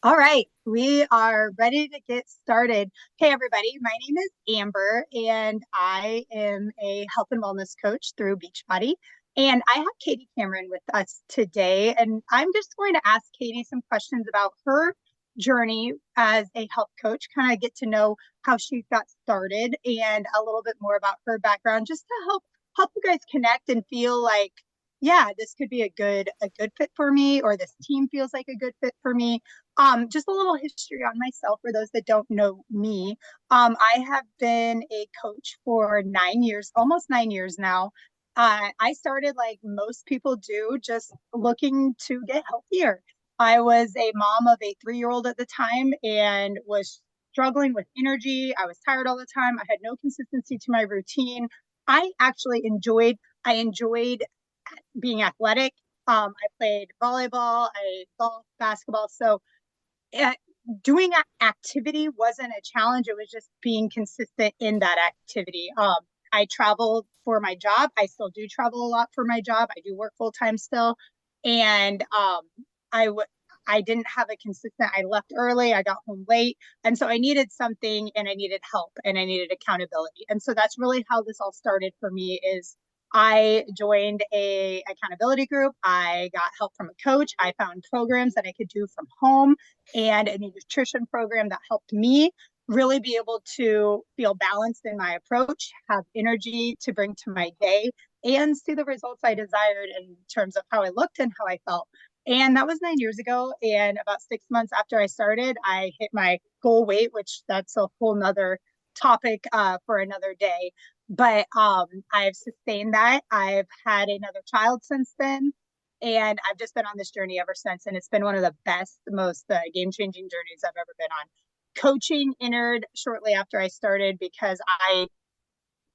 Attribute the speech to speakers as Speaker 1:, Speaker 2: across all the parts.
Speaker 1: All right, we are ready to get started. Hey, everybody, my name is Amber, and I am a health and wellness coach through Beachbody. And I have Katie Cameron with us today, and I'm just going to ask Katie some questions about her journey as a health coach, kind of get to know how she got started and a little bit more about her background, just to help you guys connect and feel like, yeah, this could be a good fit for me, or this team feels like a good fit for me. Just a little history on myself for those that don't know me. I have been a coach for 9 years, almost 9 years now. I started like most people do, just looking to get healthier. I was a mom of a 3-year-old at the time and was struggling with energy. I was tired all the time. I had no consistency to my routine. I enjoyed being athletic. I played volleyball, I golf, basketball. So uh, doing activity wasn't a challenge. It was just being consistent in that activity. I traveled for my job. I still do travel a lot for my job. I do work full time still, and I would. I didn't have a consistent. I left early. I got home late, and so I needed something, and I needed help, and I needed accountability. And so that's really how this all started for me. Is I joined a accountability group. I got help from a coach. I found programs that I could do from home and a nutrition program that helped me really be able to feel balanced in my approach, have energy to bring to my day, and see the results I desired in terms of how I looked and how I felt. And that was 9 years ago. And about 6 months after I started, I hit my goal weight, which that's a whole nother topic for another day. But I've sustained that. I've had another child since then. And I've just been on this journey ever since. And it's been one of the best, most game changing journeys I've ever been on. Coaching entered shortly after I started because I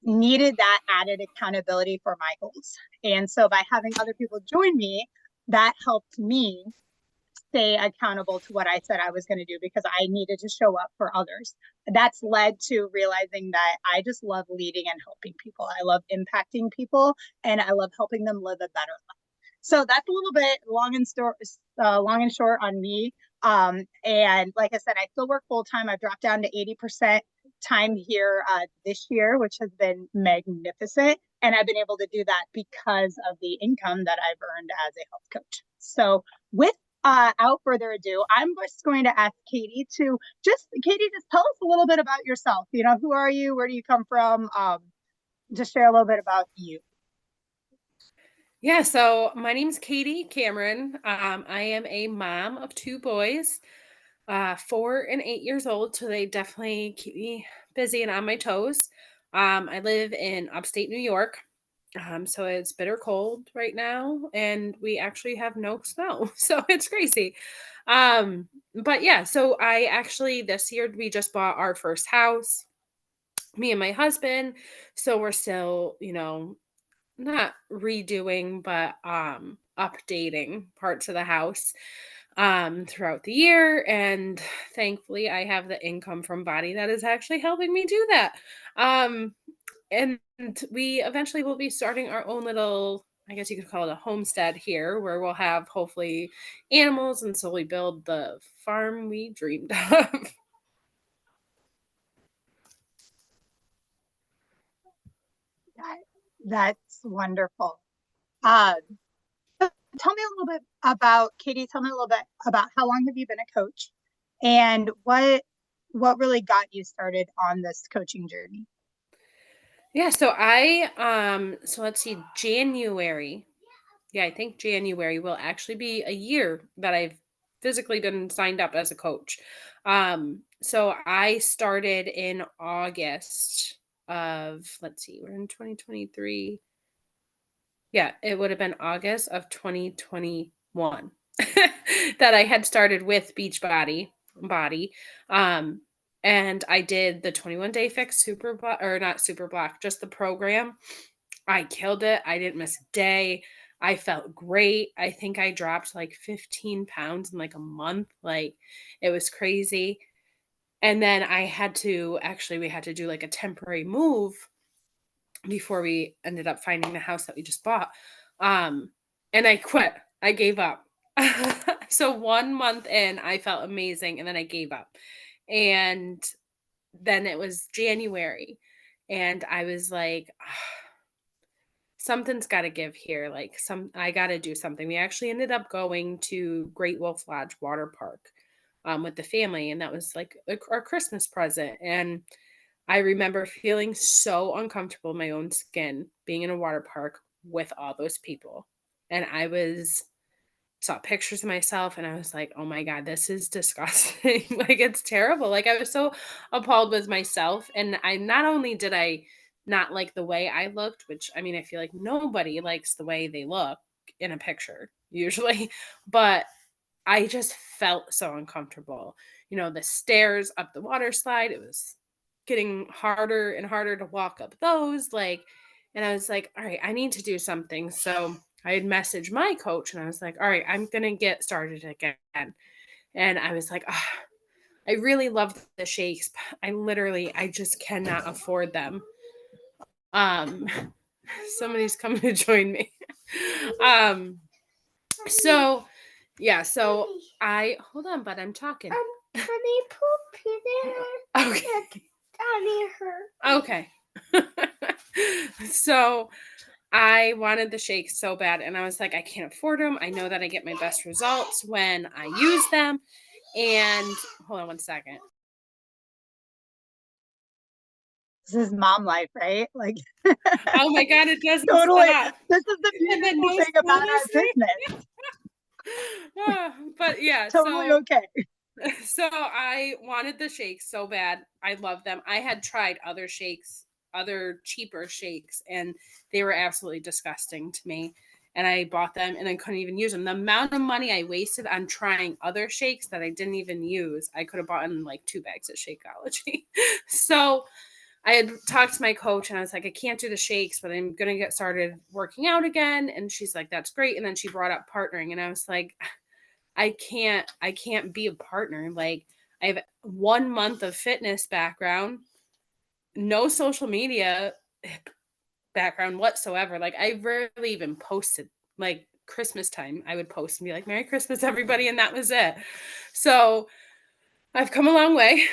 Speaker 1: needed that added accountability for my goals. And so by having other people join me, that helped me stay accountable to what I said I was going to do because I needed to show up for others. That's led to realizing that I just love leading and helping people. I love impacting people and I love helping them live a better life. So that's a little bit long and short on me. And like I said, I still work full time. I've dropped down to 80% time here this year, which has been magnificent. And I've been able to do that because of the income that I've earned as a health coach. So, without further ado, I'm just going to ask Katie, just tell us a little bit about yourself. Who are you? Where do you come from? Just share a little bit about you.
Speaker 2: Yeah, so my name's Katie Cameron. I am a mom of two boys, 4 and 8 years old, so they definitely keep me busy and on my toes. I live in upstate New York, so it's bitter cold right now, and we actually have no snow, so it's crazy. But yeah, so I actually this year we just bought our first house, me and my husband, so we're still, not redoing, but updating parts of the house throughout the year, and thankfully I have the income from Body that is actually helping me do that. Um and we eventually will be starting our own little, I guess you could call it a homestead here, where we'll have hopefully animals and slowly build the farm we dreamed of.
Speaker 1: That, that's wonderful. Uh, so tell me a little bit about Katie. Tell me a little bit about how long have you been a coach, and what really got you started on this coaching journey?
Speaker 2: Yeah, so let's see, January. Yeah, I think January will actually be a year that I've physically been signed up as a coach. So I started in August of, let's see, we're in 2023. Yeah, it would have been August of 2021 that I had started with Beachbody. Um, and I did the 21 day fix super block, or not super block, just the program. I killed it. I didn't miss a day. I felt great. I think I dropped like 15 pounds in like a month. Like it was crazy. And then we had to do like a temporary move before we ended up finding the house that we just bought. Um, and I quit. I gave up. So 1 month in, I felt amazing, and then I gave up. And then it was January, and I was like, something's gotta give here, like, I gotta do something. We actually ended up going to Great Wolf Lodge Water Park, with the family, and that was, like, our Christmas present, and I remember feeling so uncomfortable in my own skin being in a water park with all those people, and I was saw pictures of myself and I was like, "Oh my god, this is disgusting." Like, it's terrible. Like, I was so appalled with myself, and I not only did I not like the way I looked, which, I mean, I feel like nobody likes the way they look in a picture usually, but I just felt so uncomfortable. The stairs up the water slide, it was getting harder and harder to walk up those, like, and I was like, "All right, I need to do something." So I had messaged my coach and I was like, "All right, I'm gonna get started again." And I was like, I really love the shakes. But I just cannot afford them. Um, somebody's coming to join me. um, so yeah, so I hold on, but I'm talking.
Speaker 3: Honey, poop there.
Speaker 2: Okay.
Speaker 3: Daddy hurt.
Speaker 2: Okay. So I wanted the shakes so bad, and I was like, I can't afford them. I know that I get my best results when I use them. And hold on one second.
Speaker 1: This is mom life, right? Like,
Speaker 2: Oh my god, it doesn't
Speaker 1: totally.
Speaker 2: stop.
Speaker 1: This is the
Speaker 2: And then
Speaker 1: beautiful
Speaker 2: no
Speaker 1: thing
Speaker 2: school
Speaker 1: about our
Speaker 2: this week.
Speaker 1: business.
Speaker 2: But yeah,
Speaker 1: Totally
Speaker 2: so
Speaker 1: okay.
Speaker 2: I wanted the shakes so bad. I love them. I had tried other shakes, other cheaper shakes, and they were absolutely disgusting to me. And I bought them and I couldn't even use them. The amount of money I wasted on trying other shakes that I didn't even use, I could have bought in like 2 bags of Shakeology. So I had talked to my coach and I was like, I can't do the shakes, but I'm gonna get started working out again. And she's like, that's great. And then she brought up partnering, and I was like, I can't be a partner. Like, I have 1 month of fitness background, no social media background whatsoever. Like, I rarely even posted. Like, Christmas time, I would post and be like, Merry Christmas, everybody, and that was it. So I've come a long way.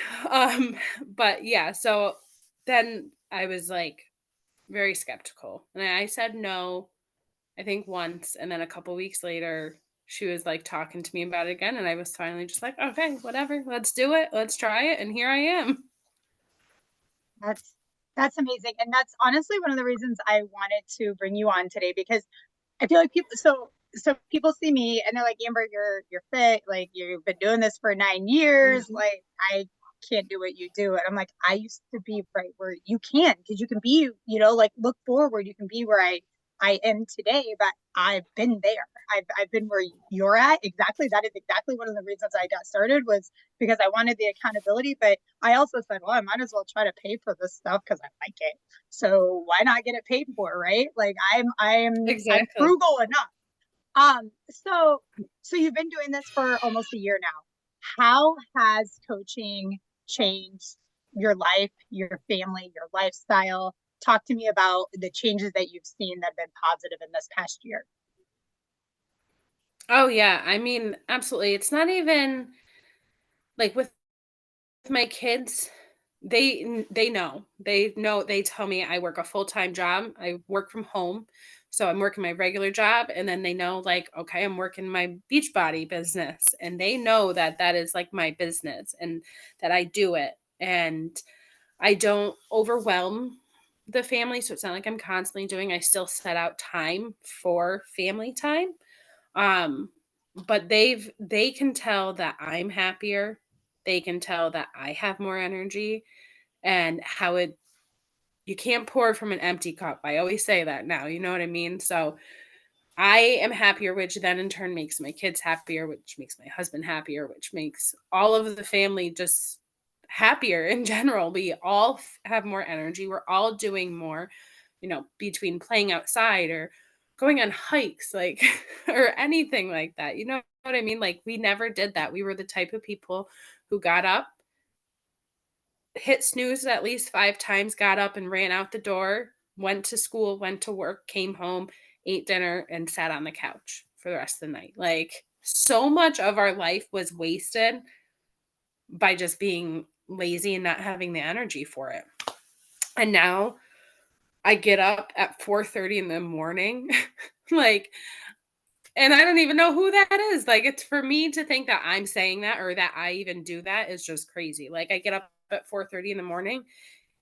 Speaker 2: But yeah, so then I was like very skeptical. And I said no, I think once, and then a couple weeks later, she was like talking to me about it again, and I was finally just like, okay, whatever, let's do it, let's try it, and here I am.
Speaker 1: That's that's amazing. And that's honestly one of the reasons I wanted to bring you on today because I feel like people people see me and they're like, Amber, you're fit, like you've been doing this for 9 years,
Speaker 2: Mhm.
Speaker 1: like I can't do what you do. And I'm like, I used to be right where you can, because you can be, like look forward, you can be where I am today, but I've been there. I've been where you're at. Exactly. That is exactly one of the reasons I got started, was because I wanted the accountability, but I also said, well, I might as well try to pay for this stuff because I like it. So why not get it paid for, right? Like I'm
Speaker 2: Exactly.
Speaker 1: frugal enough. So you've been doing this for almost a year now. How has coaching changed your life, your family, your lifestyle? Talk to me about the changes that you've seen that have been positive in this past year.
Speaker 2: Oh yeah, I mean, absolutely. It's not even like with my kids, they know, they tell me I work a full-time job, I work from home, so I'm working my regular job, and then they know, like, okay, I'm working my Beachbody business, and they know that that is like my business and that I do it, and I don't overwhelm the family, so it's not like I'm constantly doing. I still set out time for family time. um, but they can tell that I'm happier. They can tell that I have more energy, and how it you can't pour from an empty cup. I always say that now, you know what I mean? So I am happier, which then in turn makes my kids happier, which makes my husband happier, which makes all of the family just happier in general. We all have more energy. We're all doing more, between playing outside or going on hikes, like, or anything like that. You know what I mean? Like, we never did that. We were the type of people who got up, hit snooze at least 5 times, got up and ran out the door, went to school, went to work, came home, ate dinner, and sat on the couch for the rest of the night. Like, so much of our life was wasted by just being lazy and not having the energy for it. And now I get up at 4:30 in the morning, like, and I don't even know who that is. Like, it's for me to think that I'm saying that or that I even do that is just crazy. Like, I get up at 4:30 in the morning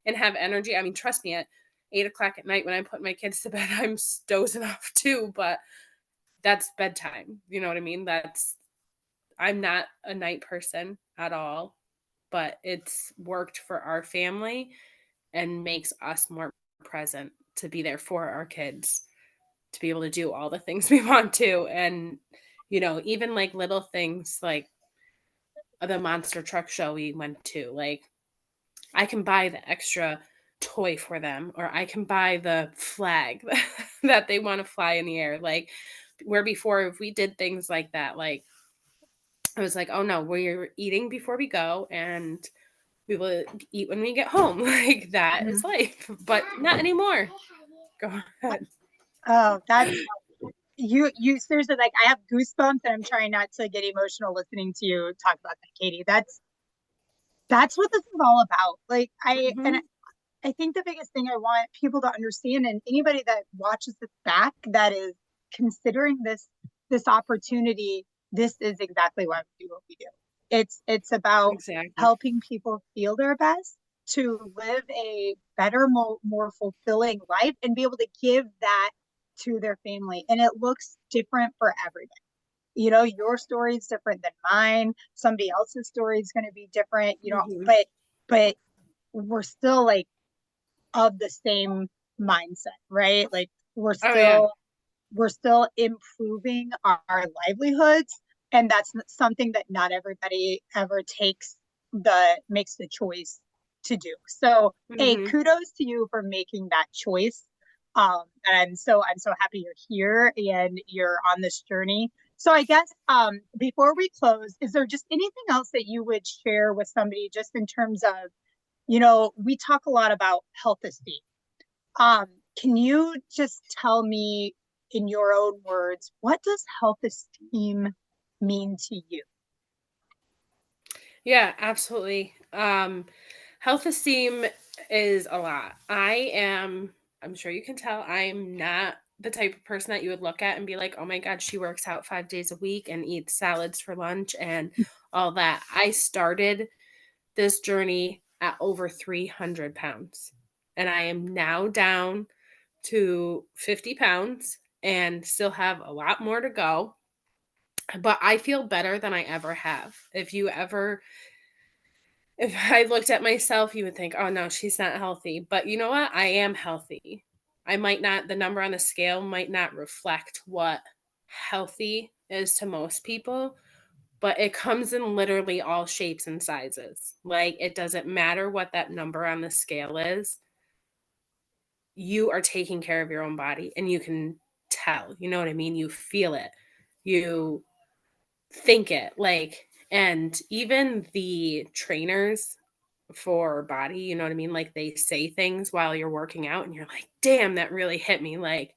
Speaker 2: and have energy. I mean, trust me, at 8 o'clock at night when I put my kids to bed, I'm dozing off too, but that's bedtime. You know what I mean? I'm not a night person at all, but it's worked for our family and makes us more present to be there for our kids, to be able to do all the things we want to. And, even like little things like the monster truck show we went to, like I can buy the extra toy for them, or I can buy the flag that they want to fly in the air. Like, where before, if we did things like that, like I was like, oh no, we're eating before we go and we will eat when we get home. Like, that is life, but not anymore. Go ahead.
Speaker 1: Oh, that's you seriously, like, I have goosebumps and I'm trying not to get emotional listening to you talk about that, Katie. That's what this is all about. Like,
Speaker 2: Mhm.
Speaker 1: I think the biggest thing I want people to understand, and anybody that watches this back that is considering this opportunity, this is exactly why we do what we do. It's about
Speaker 2: Exactly.
Speaker 1: helping people feel their best to live a better, more fulfilling life and be able to give that to their family. And it looks different for everybody. Your story is different than mine. Somebody else's story is going to be different,
Speaker 2: Mhm.
Speaker 1: but we're still like of the same mindset, right? Like, we're
Speaker 2: Oh, yeah.
Speaker 1: still we're still improving our livelihoods, and that's something that not everybody ever makes the choice to do. So, hey,
Speaker 2: Mhm.
Speaker 1: kudos to you for making that choice. And I'm so happy you're here and you're on this journey. So I guess before we close, is there just anything else that you would share with somebody just in terms of, we talk a lot about health esteem. Um, can you just tell me in your own words, what does health esteem mean to you?
Speaker 2: Yeah, absolutely. Health esteem is a lot. I'm sure you can tell, I'm not the type of person that you would look at and be like, oh my God, she works out 5 days a week and eats salads for lunch and all that. I started this journey at over 300 pounds, and I am now down to 50 pounds and still have a lot more to go. But I feel better than I ever have. If I looked at myself, you would think, oh no, she's not healthy. But you know what? I am healthy. The number on the scale might not reflect what healthy is to most people, but it comes in literally all shapes and sizes. Like, it doesn't matter what that number on the scale is. You are taking care of your own body and you can tell, you know what I mean? You feel it. You think it. Like, and even the trainers for body, you know what I mean? Like, they say things while you're working out and you're like, damn, that really hit me. Like,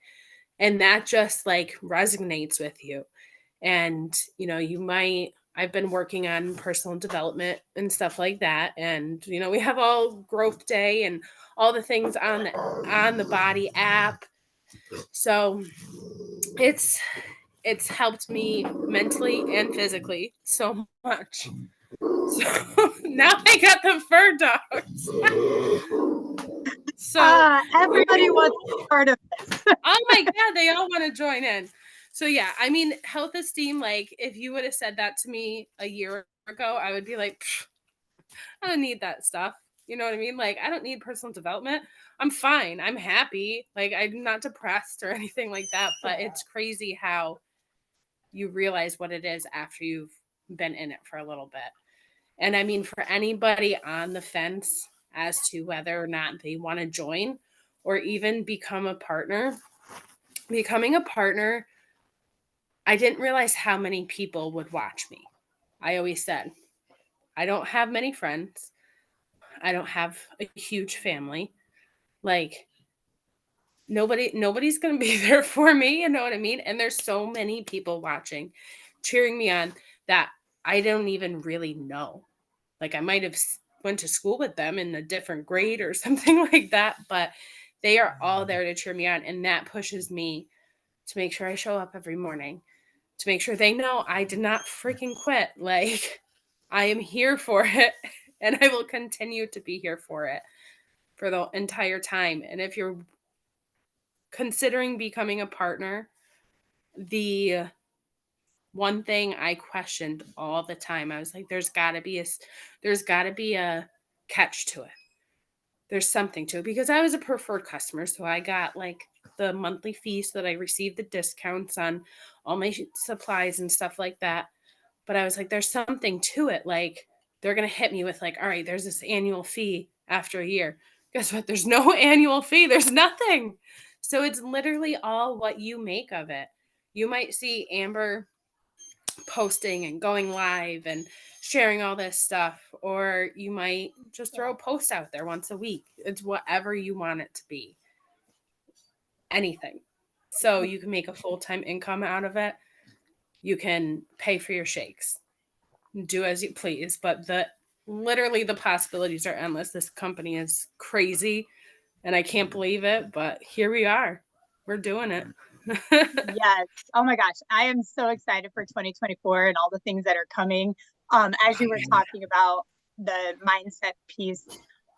Speaker 2: and that just like resonates with you. And, I've been working on personal development and stuff like that. And, we have all growth day and all the things on the body app. So it's helped me mentally and physically so much. So now I got the fur dogs. So,
Speaker 1: Everybody wants part of this.
Speaker 2: oh my God, they all want to join in. So, yeah, I mean, health esteem, like, if you would have said that to me a year ago, I would be like, I don't need that stuff. You know what I mean? Like, I don't need personal development. I'm fine. I'm happy. Like, I'm not depressed or anything like that. But it's crazy how you realize what it is after you've been in it for a little bit. And I mean, for anybody on the fence as to whether or not they want to join or even becoming a partner, I didn't realize how many people would watch me. I always said, I don't have many friends. I don't have a huge family. Like, nobody's going to be there for me, you know what I mean? And there's so many people watching. cheering me on that I don't even really know. Like I might have went to school with them in a different grade or something like that, but they are all there to cheer me on. And that pushes me to make sure I show up every morning, to make sure they know I did not freaking quit. Like I am here for it and I will continue to be here for it for the entire time. And if you're considering becoming a partner, the one thing I questioned all the time, I was like, there's got to be a catch to it. There's something to it because I was a preferred customer, so I got like the monthly fee so that I received the discounts on all my supplies and stuff like that. But I was like, there's something to it. Like they're gonna hit me with like, all right, there's this annual fee after a year. Guess what? There's no annual fee. There's nothing. So it's literally all what you make of it. You might see Amber posting and going live and sharing all this stuff, or you might just throw a post out there once a week. It's whatever you want it to be. Anything. So you can make a full-time income out of it. You can pay for your shakes. Do as you please, but literally the possibilities are endless. This company is crazy and I can't believe it, but here we are. We're doing it.
Speaker 1: Yes. Oh my gosh. I am so excited for 2024 and all the things that are coming. As you were talking about the mindset piece,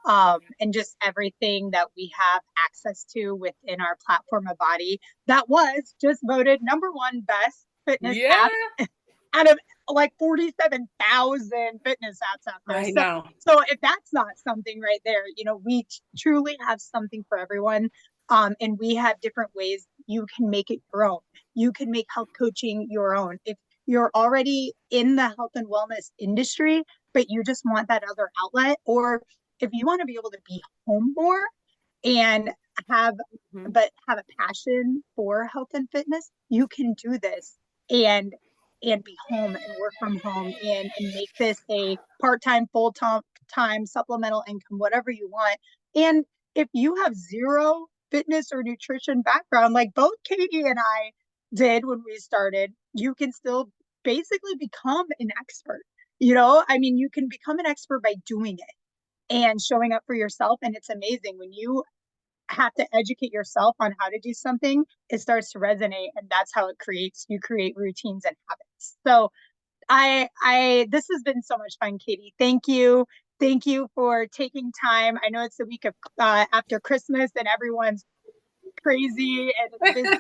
Speaker 1: and just everything that we have access to within our platform of body, that was just voted #1 best fitness
Speaker 2: Yeah,
Speaker 1: app out of like 47,000 fitness apps out there.
Speaker 2: I
Speaker 1: So,
Speaker 2: know.
Speaker 1: so if that's not something right there, we truly have something for everyone. And we have different ways you can make it your own. You can make health coaching your own. If you're already in the health and wellness industry, but you just want that other outlet, or if you want to be able to be home more and have
Speaker 2: Mhm.
Speaker 1: have a passion for health and fitness, you can do this and be home and work from home and make this a part-time, full-time supplemental income, whatever you want. And if you have zero fitness or nutrition background, like both Katie and I did when we started, you can still basically become an expert. I mean, you can become an expert by doing it and showing up for yourself. And it's amazing when you have to educate yourself on how to do something, it starts to resonate. And that's how you create routines and habits. So this has been so much fun, Katie. Thank you. Thank you for taking time. I know it's the week of after Christmas and everyone's crazy and it's busy.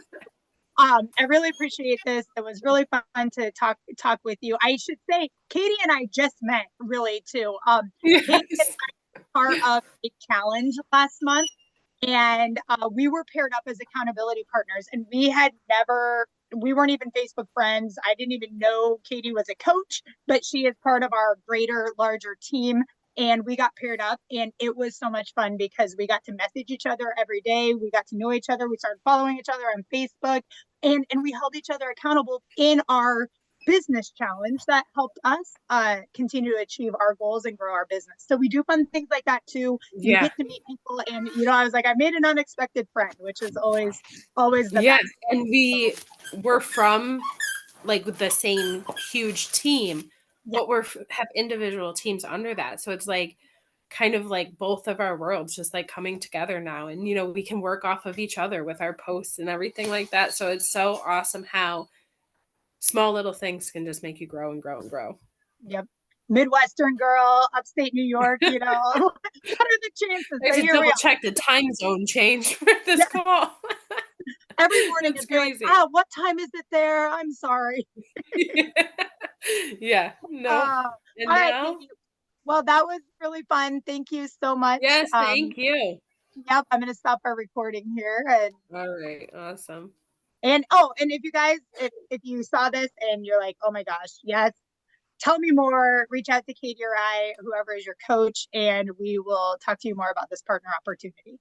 Speaker 1: I really appreciate this. It was really fun to talk with you. I should say, Katie and I just met really too. Katie and
Speaker 2: Yes.
Speaker 1: I were part of a challenge last month, and we were paired up as accountability partners, and we weren't even Facebook friends. I didn't even know Katie was a coach, but she is part of our larger team. And we got paired up, and it was so much fun because we got to message each other every day. We got to know each other. We started following each other on Facebook, and we held each other accountable in our business challenge that helped us continue to achieve our goals and grow our business. So we do fun things like that too. You
Speaker 2: Yeah.
Speaker 1: get to meet people, and I was like, I made an unexpected friend, which is always the
Speaker 2: Yes.
Speaker 1: best.
Speaker 2: And we were from like with the same huge team,
Speaker 1: Yeah.
Speaker 2: but have individual teams under that. So it's like kind of like both of our worlds just like coming together now. And we can work off of each other with our posts and everything like that. So it's so awesome how small little things can just make you grow and grow and grow.
Speaker 1: Yep. Midwestern girl, upstate New York, what are the chances?
Speaker 2: I have
Speaker 1: But
Speaker 2: to
Speaker 1: here we
Speaker 2: double
Speaker 1: are.
Speaker 2: check the time zone change for this
Speaker 1: Yeah.
Speaker 2: call.
Speaker 1: Every morning
Speaker 2: That's
Speaker 1: it's like,
Speaker 2: crazy.
Speaker 1: what time is it there? I'm sorry.
Speaker 2: Yeah. No.
Speaker 1: Uh,
Speaker 2: And
Speaker 1: all right,
Speaker 2: now,
Speaker 1: Katie. Well, that was really fun. Thank you so much.
Speaker 2: yes, thank you.
Speaker 1: Yep, I'm gonna stop our recording here
Speaker 2: All right. Awesome.
Speaker 1: and if you guys if you saw this and you're like, oh my gosh, yes, tell me more, reach out to Katie or I, whoever is your coach, and we will talk to you more about this partner opportunity.